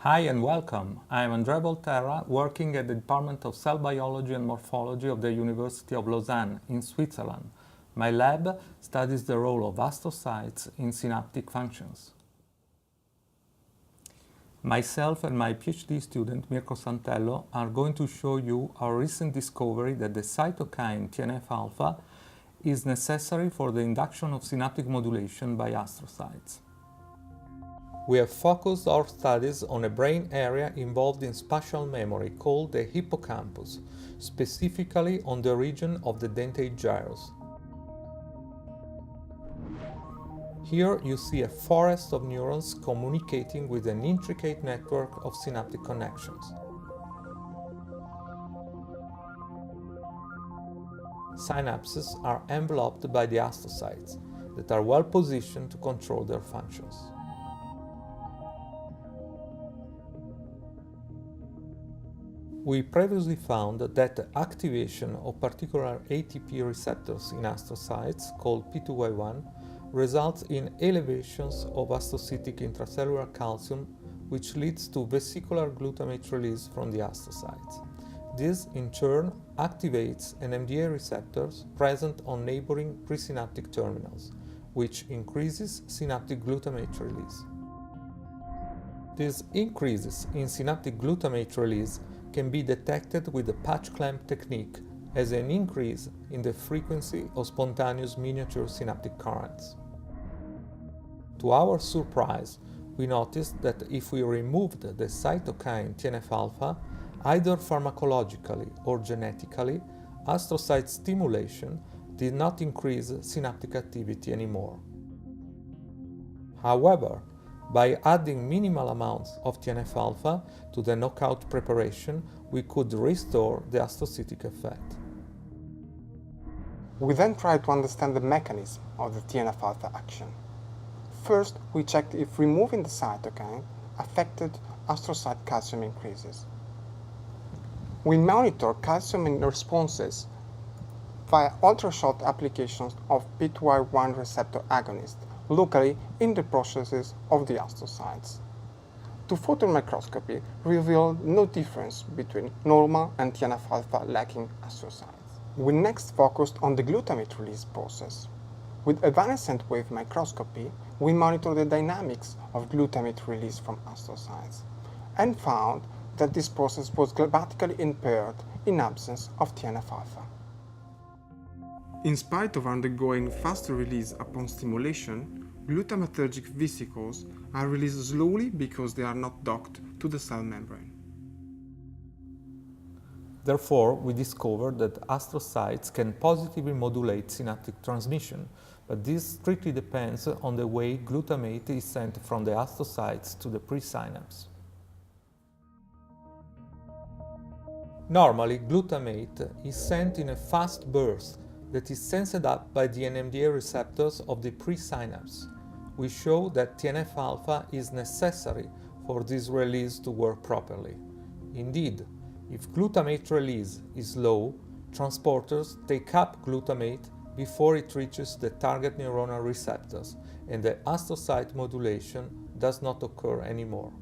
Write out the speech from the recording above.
Hi and welcome. I am Andrea Volterra, working at the Department of Cell Biology and Morphology of the University of Lausanne in Switzerland. My lab studies the role of astrocytes in synaptic functions. Myself and my PhD student Mirko Santello are going to show you our recent discovery that the cytokine TNFα is necessary for the induction of synaptic modulation by astrocytes. We have focused our studies on a brain area involved in spatial memory called the hippocampus, specifically on the region of the dentate gyrus. Here you see a forest of neurons communicating with an intricate network of synaptic connections. Synapses are enveloped by the astrocytes that are well positioned to control their functions. We previously found that the activation of particular ATP receptors in astrocytes, called P2Y1, results in elevations of astrocytic intracellular calcium, which leads to vesicular glutamate release from the astrocytes. This, in turn, activates NMDA receptors present on neighboring presynaptic terminals, which increases synaptic glutamate release. These increases in synaptic glutamate release can be detected with the patch clamp technique as an increase in the frequency of spontaneous miniature synaptic currents. To our surprise, we noticed that if we removed the cytokine TNFα, either pharmacologically or genetically, astrocyte stimulation did not increase synaptic activity anymore. However, by adding minimal amounts of TNFα to the knockout preparation, we could restore the astrocytic effect. We then tried to understand the mechanism of the TNFα action. First, we checked if removing the cytokine affected astrocyte calcium increases. We monitored calcium responses via ultrashort applications of P2Y1 receptor agonist locally in the processes of the astrocytes. The photon microscopy revealed no difference between normal and TNFα lacking astrocytes. We next focused on the glutamate release process. With evanescent wave microscopy, we monitored the dynamics of glutamate release from astrocytes and found that this process was grammatically impaired in absence of TNFα. In spite of undergoing faster release upon stimulation, glutamatergic vesicles are released slowly because they are not docked to the cell membrane. Therefore, we discovered that astrocytes can positively modulate synaptic transmission, but this strictly depends on the way glutamate is sent from the astrocytes to the presynapse. Normally, glutamate is sent in a fast burst that is sensed up by the NMDA receptors of the presynapse. We show that TNFα is necessary for this release to work properly. Indeed, if glutamate release is low, transporters take up glutamate before it reaches the target neuronal receptors, and the astrocyte modulation does not occur anymore.